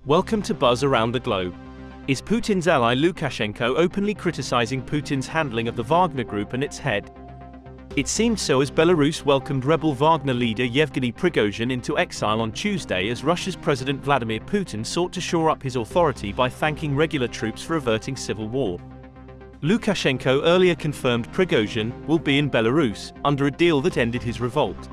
Welcome to Buzz Around the Globe. Is Putin's ally Lukashenko openly criticizing Putin's handling of the Wagner group and its head? It seemed so as Belarus welcomed rebel Wagner leader Yevgeny Prigozhin into exile on Tuesday as Russia's President Vladimir Putin sought to shore up his authority by thanking regular troops for averting civil war. Lukashenko earlier confirmed Prigozhin will be in Belarus under a deal that ended his revolt.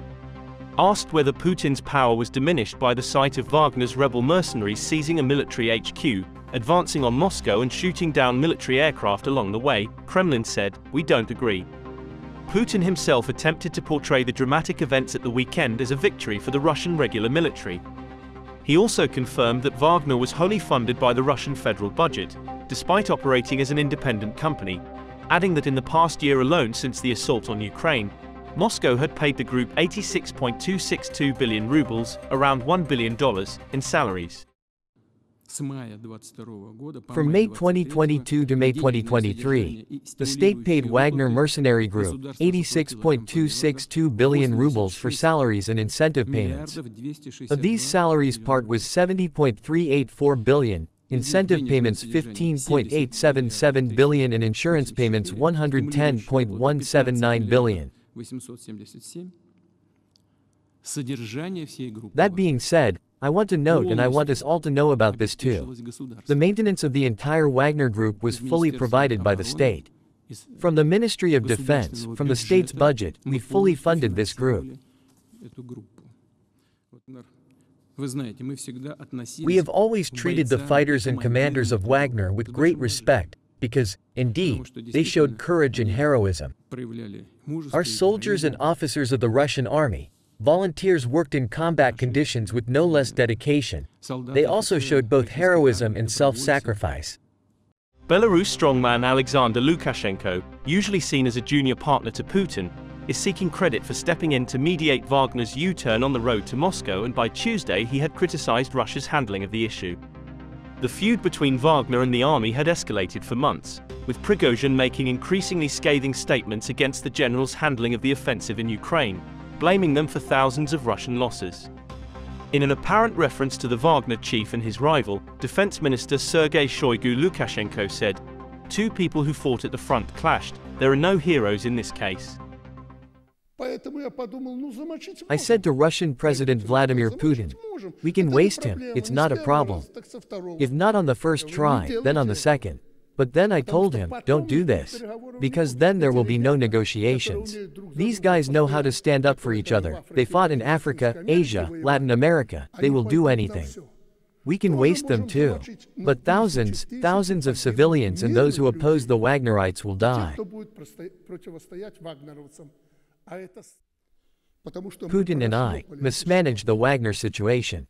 Asked whether Putin's power was diminished by the sight of Wagner's rebel mercenaries seizing a military HQ, advancing on Moscow and shooting down military aircraft along the way, Kremlin said, "We don't agree." Putin himself attempted to portray the dramatic events at the weekend as a victory for the Russian regular military. He also confirmed that Wagner was wholly funded by the Russian federal budget, despite operating as an independent company, adding that in the past year alone since the assault on Ukraine, Moscow had paid the group 86.262 billion rubles, around $1 billion, in salaries. From May 2022 to May 2023, the state paid Wagner mercenary group 86.262 billion rubles for salaries and incentive payments. Of these salaries, part was 70.384 billion, incentive payments 15.877 billion and insurance payments 110.179 billion. That being said, I want to note, and I want us all to know about this too. The maintenance of the entire Wagner group was fully provided by the state. From the Ministry of Defense, from the state's budget, we fully funded this group. We have always treated the fighters and commanders of Wagner with great respect, because, indeed, they showed courage and heroism. Our soldiers and officers of the Russian army, volunteers worked in combat conditions with no less dedication. They also showed both heroism and self-sacrifice. Belarus strongman Alexander Lukashenko, usually seen as a junior partner to Putin, is seeking credit for stepping in to mediate Wagner's U-turn on the road to Moscow, and by Tuesday he had criticized Russia's handling of the issue. The feud between Wagner and the army had escalated for months, with Prigozhin making increasingly scathing statements against the general's handling of the offensive in Ukraine, blaming them for thousands of Russian losses. In an apparent reference to the Wagner chief and his rival, Defense Minister Sergei Shoigu, Lukashenko said, "Two people who fought at the front clashed. There are no heroes in this case." I said to Russian President Vladimir Putin, "We can waste him, it's not a problem. If not on the first try, then on the second." But then I told him, "Don't do this. Because then there will be no negotiations. These guys know how to stand up for each other. They fought in Africa, Asia, Latin America. They will do anything. We can waste them too. But thousands of civilians and those who oppose the Wagnerites will die." Putin and I mismanaged the Wagner situation.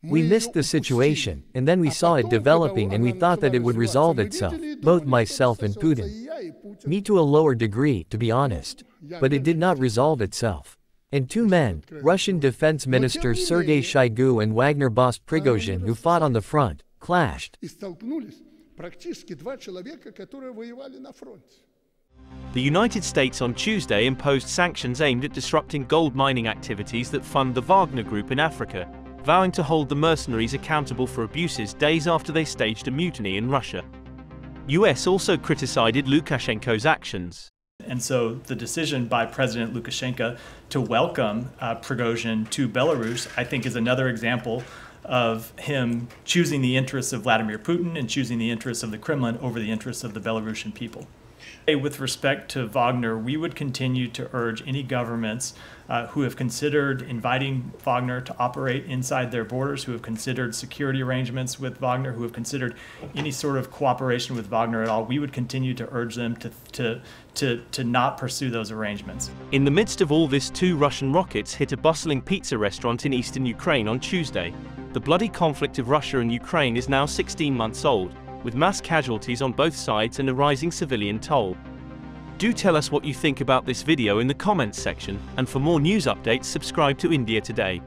We missed the situation, and then we saw it developing and we thought that it would resolve itself, both myself and Putin. Me to a lower degree, to be honest. But it did not resolve itself. And two men, Russian Defense Minister Sergei Shoigu and Wagner boss Prigozhin, who fought on the front, clashed. The United States on Tuesday imposed sanctions aimed at disrupting gold mining activities that fund the Wagner group in Africa, vowing to hold the mercenaries accountable for abuses days after they staged a mutiny in Russia. US also criticized Lukashenko's actions. And so the decision by President Lukashenko to welcome Prigozhin to Belarus, I think, is another example of him choosing the interests of Vladimir Putin and choosing the interests of the Kremlin over the interests of the Belarusian people. With respect to Wagner, we would continue to urge any governments who have considered inviting Wagner to operate inside their borders, who have considered security arrangements with Wagner, who have considered any sort of cooperation with Wagner at all, we would continue to urge them to not pursue those arrangements. In the midst of all this, 2 Russian rockets hit a bustling pizza restaurant in eastern Ukraine on Tuesday. The bloody conflict of Russia and Ukraine is now 16 months old, with mass casualties on both sides and a rising civilian toll. Do tell us what you think about this video in the comments section, and for more news updates, subscribe to India Today.